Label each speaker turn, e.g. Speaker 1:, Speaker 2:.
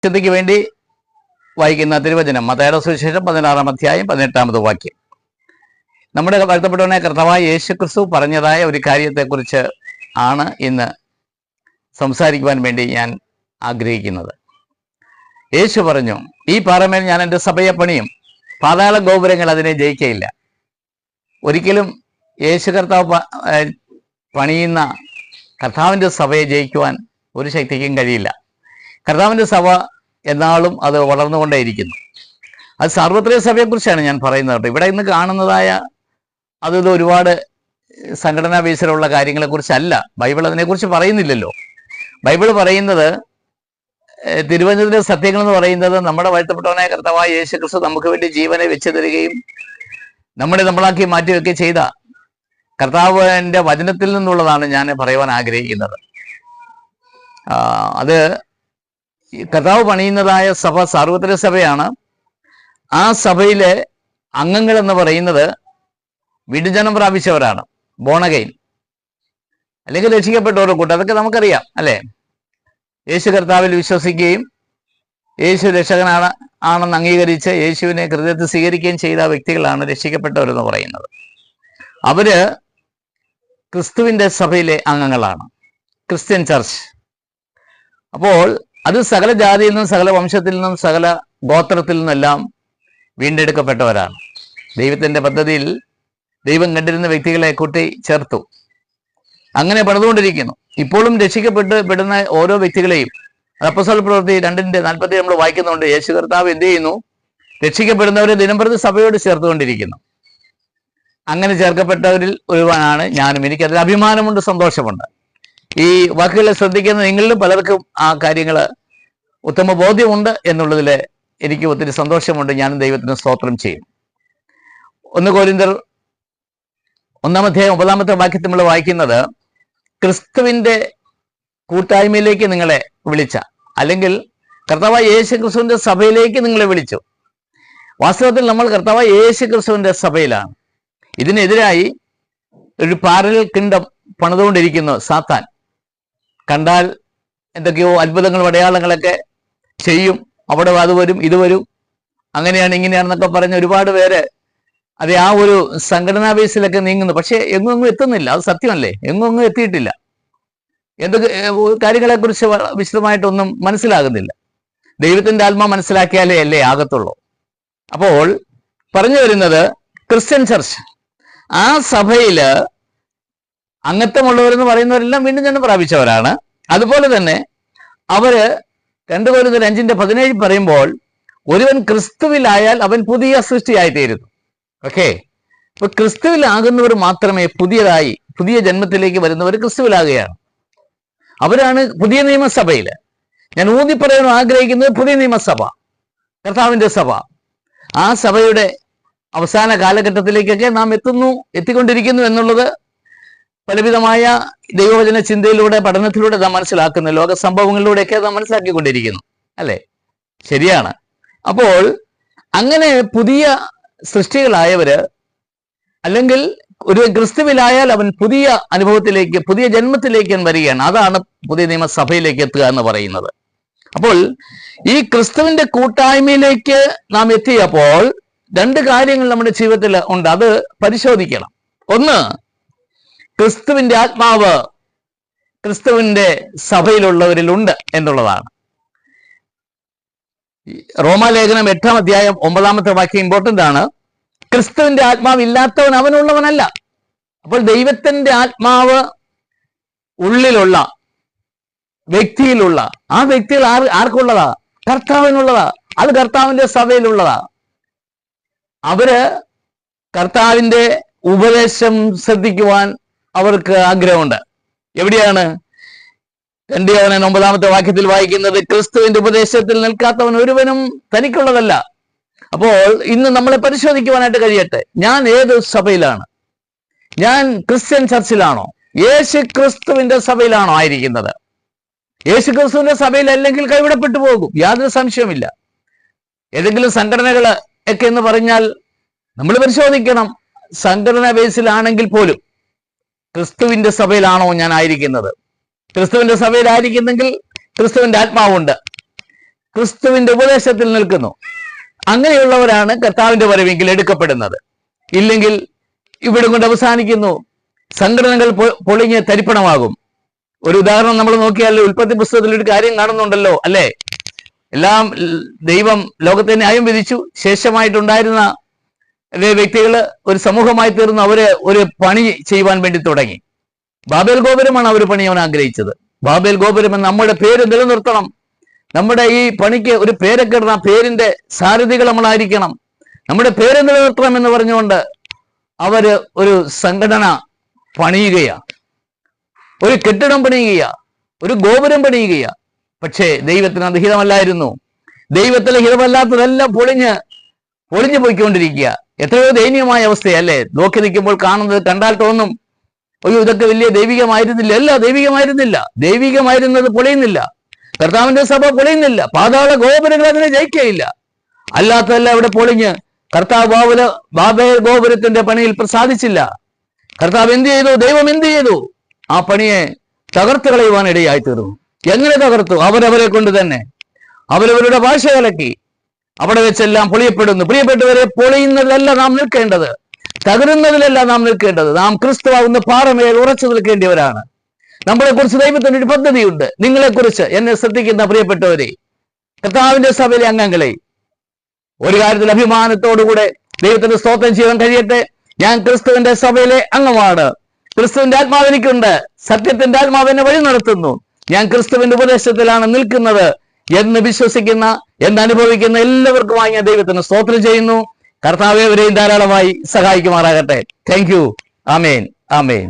Speaker 1: ചിന്തയ്ക്ക് വേണ്ടി വായിക്കുന്ന തിരുവചനം മത്തായിയുടെ സുവിശേഷം 16-ാം അധ്യായം 18-ാമത് വാക്യം. നമ്മുടെ വാഴ്ത്തപ്പെട്ടവനായ കർത്താവായ യേശുക്രിസ്തു പറഞ്ഞതായ ഒരു കാര്യത്തെക്കുറിച്ച് ആണ് ഇന്ന് സംസാരിക്കുവാൻ വേണ്ടി ഞാൻ ആഗ്രഹിക്കുന്നത്. യേശു പറഞ്ഞു, ഈ പാറമേൽ ഞാൻ എൻ്റെ സഭയെ പണിയും, പാതാള ഗോപുരങ്ങൾ അതിനെ ജയിക്കയില്ല. ഒരിക്കലും യേശു കർത്താവ് പണിയുന്ന കർത്താവിൻ്റെ സഭയെ ജയിക്കുവാൻ ഒരു ശക്തിക്കും കഴിയില്ല. കർത്താവിൻ്റെ സഭ എന്നാളും അത് വളർന്നുകൊണ്ടേയിരിക്കുന്നു. അത് സാർവത്രിക സഭയെക്കുറിച്ചാണ് ഞാൻ പറയുന്നത് കേട്ടോ. ഇവിടെ ഇന്ന് കാണുന്നതായ അത് ഒരുപാട് സംഘടനാ ബേസിലുള്ള കാര്യങ്ങളെക്കുറിച്ചല്ല. ബൈബിൾ അതിനെക്കുറിച്ച് പറയുന്നില്ലല്ലോ. ബൈബിൾ പറയുന്നത് തിരുവചനത്തിലെ സത്യങ്ങൾ എന്ന് പറയുന്നത് നമ്മുടെ വാഴ്ത്തപ്പെട്ടവനായ കർത്താവായ യേശു ക്രിസ്തു നമുക്ക് വേണ്ടി ജീവനെ വെച്ച് തരികയും നമ്മളാക്കി മാറ്റിവെക്കുകയും ചെയ്ത കർത്താവിൻ്റെ വചനത്തിൽ നിന്നുള്ളതാണ് ഞാൻ പറയുവാൻ ആഗ്രഹിക്കുന്നത്. അത് കർത്താവ് പണിയുന്നതായ സഭ സാർവത്രിക സഭയാണ്. ആ സഭയിലെ അംഗങ്ങൾ എന്ന് പറയുന്നത് വിടുജനം പ്രാപിച്ചവരാണ്, ബോണഗെയിൻ അല്ലെങ്കിൽ രക്ഷിക്കപ്പെട്ടവരുടെ കൂട്ടം. അതൊക്കെ നമുക്കറിയാം അല്ലേ? യേശു കർത്താവിൽ വിശ്വസിക്കുകയും യേശു ആണെന്ന് അംഗീകരിച്ച് യേശുവിനെ ഹൃദയത്തിൽ സ്വീകരിക്കുകയും ചെയ്ത വ്യക്തികളാണ് രക്ഷിക്കപ്പെട്ടവരെന്ന് പറയുന്നത്. അവര് ക്രിസ്തുവിൻ്റെ സഭയിലെ അംഗങ്ങളാണ്, ക്രിസ്ത്യൻ ചർച്ച്. അപ്പോൾ അത് സകല ജാതിയിൽ നിന്നും സകല വംശത്തിൽ നിന്നും സകല ഗോത്രത്തിൽ നിന്നെല്ലാം വീണ്ടെടുക്കപ്പെട്ടവരാണ്. ദൈവത്തിൻ്റെ പദ്ധതിയിൽ ദൈവം കണ്ടിരുന്ന വ്യക്തികളെ കൂട്ടി ചേർത്തു. അങ്ങനെ പണിതുകൊണ്ടിരിക്കുന്നു. ഇപ്പോഴും രക്ഷിക്കപ്പെടുന്ന ഓരോ വ്യക്തികളെയും അപ്പോസ്തല പ്രവൃത്തി 2:40 നമ്മൾ വായിക്കുന്നുണ്ട്. യേശു കർത്താവ് എന്ത് ചെയ്യുന്നു? രക്ഷിക്കപ്പെടുന്നവരെ ദിനംപ്രതി സഭയോട് ചേർത്തുകൊണ്ടിരിക്കുന്നു. അങ്ങനെ ചേർക്കപ്പെട്ടവരിൽ ഒരുവനാണ് ഞാനും. എനിക്കതിൽ അഭിമാനമുണ്ട്, സന്തോഷമുണ്ട്. ഈ വാക്കുകളെ ശ്രദ്ധിക്കുന്ന നിങ്ങളിലും പലർക്കും ആ കാര്യങ്ങൾ ഉത്തമ ബോധ്യമുണ്ട് എന്നുള്ളതിൽ എനിക്ക് ഒത്തിരി സന്തോഷമുണ്ട്. ഞാനും ദൈവത്തിന് സ്തോത്രം ചെയ്യും. 1 കൊരിന്ത്യർ 1-ാം അധ്യായം 9-ാമത്തെ വാക്യത്തിൽ നമ്മൾ വായിക്കുന്നത്, ക്രിസ്തുവിൻ്റെ കൂട്ടായ്മയിലേക്ക് നിങ്ങളെ വിളിച്ച, അല്ലെങ്കിൽ കർത്താവായ യേശു ക്രിസ്തുവിൻ്റെ സഭയിലേക്ക് നിങ്ങളെ വിളിച്ചു. വാസ്തവത്തിൽ നമ്മൾ കർത്താവായ യേശു ക്രിസ്തുവിൻ്റെ സഭയിലാണ്. ഇതിനെതിരായി ഒരു പാരലൽ കിങ്ഡം പണിതുകൊണ്ടിരിക്കുന്നു സാത്താൻ. കണ്ടാൽ എന്തൊക്കെയോ അത്ഭുതങ്ങളും അടയാളങ്ങളൊക്കെ ചെയ്യും, അവിടെ അത് വരും ഇത് വരും, അങ്ങനെയാണ് ഇങ്ങനെയാണെന്നൊക്കെ പറഞ്ഞ് ഒരുപാട് പേര് അത് ആ ഒരു സംഘടനാ ബേസിലൊക്കെ നീങ്ങുന്നു. പക്ഷെ എങ്ങും എത്തുന്നില്ല. അത് സത്യമല്ലേ? എങ്ങും എത്തിയിട്ടില്ല. എന്തൊക്കെ കാര്യങ്ങളെക്കുറിച്ച് വിശദമായിട്ടൊന്നും മനസ്സിലാകുന്നില്ല. ദൈവത്തിൻ്റെ ആത്മാ മനസ്സിലാക്കിയാലേ അല്ലേ ആകത്തുള്ളൂ. അപ്പോൾ പറഞ്ഞു വരുന്നത്, ക്രിസ്ത്യൻ ചർച്ച് ആ സഭയിൽ അംഗത്വമുള്ളവരെന്ന് പറയുന്നവരെല്ലാം വീണ്ടും ജനം പ്രാപിച്ചവരാണ്. അതുപോലെ തന്നെ അവര് 2 കൊരിന്ത്യർ 5:17 പറയുമ്പോൾ, ഒരുവൻ ക്രിസ്തുവിലായാൽ അവൻ പുതിയ സൃഷ്ടിയായിത്തീരുന്നു. ഓക്കെ, അപ്പൊ ക്രിസ്തുവിലാകുന്നവർ മാത്രമേ പുതിയ ജന്മത്തിലേക്ക് വരുന്നവർ ക്രിസ്തുവിലാകുകയാണ്. അവരാണ് പുതിയ നിയമസഭയിൽ. ഞാൻ ഊന്നി പറയാൻ ആഗ്രഹിക്കുന്നത് പുതിയ നിയമസഭ, കർത്താവിൻ്റെ സഭ. ആ സഭയുടെ അവസാന കാലഘട്ടത്തിലേക്കൊക്കെ നാം എത്തിക്കൊണ്ടിരിക്കുന്നു എന്നുള്ളത് പലവിധമായ ദൈവവചന ചിന്തയിലൂടെ പഠനത്തിലൂടെ നാം മനസ്സിലാക്കുന്നു. ലോക സംഭവങ്ങളിലൂടെയൊക്കെ നാം മനസ്സിലാക്കിക്കൊണ്ടിരിക്കുന്നു അല്ലേ? ശരിയാണ്. അപ്പോൾ അങ്ങനെ പുതിയ സൃഷ്ടികളായവര്, അല്ലെങ്കിൽ ഒരു ക്രിസ്തുവിലായാൽ അവൻ പുതിയ അനുഭവത്തിലേക്ക്, പുതിയ ജന്മത്തിലേക്ക് വരികയാണ്. അതാണ് പുതിയ നിയമസഭയിലേക്ക് എത്തുക എന്ന് പറയുന്നത്. അപ്പോൾ ഈ ക്രിസ്തുവിന്റെ കൂട്ടായ്മയിലേക്ക് നാം എത്തിയപ്പോൾ 2 കാര്യങ്ങൾ നമ്മുടെ ജീവിതത്തിൽ ഉണ്ട്. അത് പരിശോധിക്കണം. ഒന്ന്, ക്രിസ്തുവിന്റെ ആത്മാവ് ക്രിസ്തുവിന്റെ സഭയിലുള്ളവരിലുണ്ട് എന്നുള്ളതാണ്. റോമാലേഖനം 8-ാം അധ്യായം 9-ാമത്തെ വാക്യം ഇമ്പോർട്ടൻ്റ് ആണ്. ക്രിസ്തുവിന്റെ ആത്മാവ് ഇല്ലാത്തവൻ അവനുള്ളവനല്ല. അപ്പോൾ ദൈവത്തിന്റെ ആത്മാവ് ഉള്ളിലുള്ള വ്യക്തിയിലുള്ള ആ വ്യക്തികൾ ആർക്കുള്ളതാ? കർത്താവിനുള്ളതാ. അത് കർത്താവിന്റെ സഭയിലുള്ളതാ. അവര് കർത്താവിന്റെ ഉപദേശം ശ്രദ്ധിക്കുവാൻ അവർക്ക് ആഗ്രഹമുണ്ട്. എവിടെയാണ്? 2 യോഹന്നാൻ 9-ാമത്തെ വാക്യത്തിൽ വായിക്കുന്നത്, ക്രിസ്തുവിന്റെ ഉപദേശത്തിൽ നിൽക്കാത്തവൻ ഒരുവനും തനിക്കുള്ളതല്ല. അപ്പോൾ ഇന്ന് നമ്മളെ പരിശോധിക്കുവാനായിട്ട് കഴിയട്ടെ. ഞാൻ ഏത് സഭയിലാണ്? ഞാൻ ക്രിസ്ത്യൻ ചർച്ചിലാണോ? യേശു ക്രിസ്തുവിന്റെ സഭയിലാണോ ആയിരിക്കുന്നത്? യേശു ക്രിസ്തുവിന്റെ സഭയിലല്ലെങ്കിൽ കൈവിടപ്പെട്ടു പോകും, യാതൊരു സംശയവുമില്ല. ഏതെങ്കിലും സംഘടനകൾ ഒക്കെ എന്ന് പറഞ്ഞാൽ നമ്മൾ പരിശോധിക്കണം. സംഘടന ബേസിലാണെങ്കിൽ പോലും ക്രിസ്തുവിന്റെ സഭയിലാണോ ഞാൻ ആയിരിക്കുന്നത്? ക്രിസ്തുവിന്റെ സഭയിലായിരിക്കുന്നെങ്കിൽ ക്രിസ്തുവിന്റെ ആത്മാവുണ്ട്. ക്രിസ്തുവിന്റെ ഉപദേശത്തിൽ നിൽക്കുന്നു. അങ്ങനെയുള്ളവരാണ് കർത്താവിന്റെ വരവെങ്കിൽ എടുക്കപ്പെടുന്നത്. ഇല്ലെങ്കിൽ ഇവിടെ കൊണ്ട് അവസാനിക്കുന്നു. സംഘടനകൾ പൊളിഞ്ഞ് തരിപ്പണമാകും. ഒരു ഉദാഹരണം നമ്മൾ നോക്കിയാൽ ഉൽപ്പത്തി പുസ്തകത്തിൽ ഒരു കാര്യം കാണുന്നുണ്ടല്ലോ, അല്ലെ? എല്ലാം ദൈവം ലോകത്തെ ന്യായം വിധിച്ചു. ശേഷമായിട്ടുണ്ടായിരുന്ന വ്യക്തികള് ഒരു സമൂഹമായി തീർന്നു. അവര് ഒരു പണി ചെയ്യുവാൻ വേണ്ടി തുടങ്ങി. ബാബേൽ ഗോപുരമാണ് അവർ പണിയാൻ ആഗ്രഹിച്ചത്. ബാബേൽ ഗോപുരം എന്ന് നമ്മുടെ പേര് നിലനിർത്തണം, നമ്മുടെ ഈ പണിക്ക് ഒരു പേരൊക്കെ ഇടണം, പേരിന്റെ സാരഥികൾ നമ്മളായിരിക്കണം, നമ്മുടെ പേര് നിലനിർത്തണം എന്ന് പറഞ്ഞുകൊണ്ട് അവര് ഒരു സംഘടന പണിയുകയാ, ഒരു കെട്ടിടം പണിയുകയാ, ഒരു ഗോപുരം പണിയുകയാ. പക്ഷേ ദൈവത്തിന് അത് ഹിതമല്ലായിരുന്നു. ദൈവത്തിലെ ഹിതമല്ലാത്തതെല്ലാം പൊളിഞ്ഞു പോയിക്കൊണ്ടിരിക്കുക. എത്രയോ ദയനീയമായ അവസ്ഥയല്ലേ? നോക്കി നിൽക്കുമ്പോൾ കാണുന്നത് കണ്ടാൽ തോന്നും, അയ്യോ ഇതൊക്കെ വലിയ ദൈവികമായിരുന്നില്ല. അല്ല, ദൈവികമായിരുന്നില്ല. ദൈവികമായിരുന്നത് പൊളിയുന്നില്ല. കർത്താവിന്റെ സഭ പൊളിയുന്നില്ല. പാതാള ഗോപുരങ്ങൾ അതിനെ ജയിക്കുകയില്ല. അല്ലാത്തതല്ല അവിടെ പൊളിഞ്ഞ് കർത്താവ് ബാബേൽ ഗോപുരത്തിന്റെ പണിയിൽ പ്രസാദിച്ചില്ല. കർത്താവ് എന്ത് ചെയ്തു? ദൈവം എന്ത് ചെയ്തു? ആ പണിയെ തകർത്ത് കളയുവാൻ ഇടയായി തീർന്നു. എങ്ങനെ തകർത്തു? അവരവരെ കൊണ്ട് തന്നെ അവരവരുടെ ഭാഷ കലക്കി അവിടെ വെച്ചെല്ലാം പൊളിയപ്പെടുന്നു. പ്രിയപ്പെട്ടവരെ, പൊളിയുന്നതിലല്ല നാം നിൽക്കേണ്ടത്, തകരുന്നതിലല്ല നാം നിൽക്കേണ്ടത്. നാം ക്രിസ്തുവാകുന്ന പാറമേൽ ഉറച്ചു നിൽക്കേണ്ടവരാണ്. നമ്മളെ കുറിച്ച് ദൈവത്തിന് ഒരു പദ്ധതിയുണ്ട്. നിങ്ങളെക്കുറിച്ച് എന്നെ ശ്രദ്ധിക്കുന്ന പ്രിയപ്പെട്ടവരെ, കർത്താവിന്റെ സഭയിലെ അംഗങ്ങളെ, ഒരു കാര്യത്തിൽ അഭിമാനത്തോടുകൂടെ ദൈവത്തിന് സ്തോത്രം ചെയ്യാൻ കഴിയട്ടെ. ഞാൻ ക്രിസ്തുവിന്റെ സഭയിലെ അംഗമാണ്. ക്രിസ്തുവിന്റെ ആത്മാവ് എനിക്കുണ്ട്. സത്യത്തിന്റെ ആത്മാവ് എന്നെ വഴി നടത്തുന്നു. ഞാൻ ക്രിസ്തുവിന്റെ ഉപദേശത്തിലാണ് നിൽക്കുന്നത് എന്ന് വിശ്വസിക്കുന്ന, എന്നനുഭവിക്കുന്ന എല്ലാവർക്കുമായി ഞാൻ ദൈവത്തിന് സ്തോത്രം ചെയ്യുന്നു. കർത്താവേ അവരെയും ധാരാളമായി സഹായിക്കുമാറാകട്ടെ. Thank you. Amen, amen.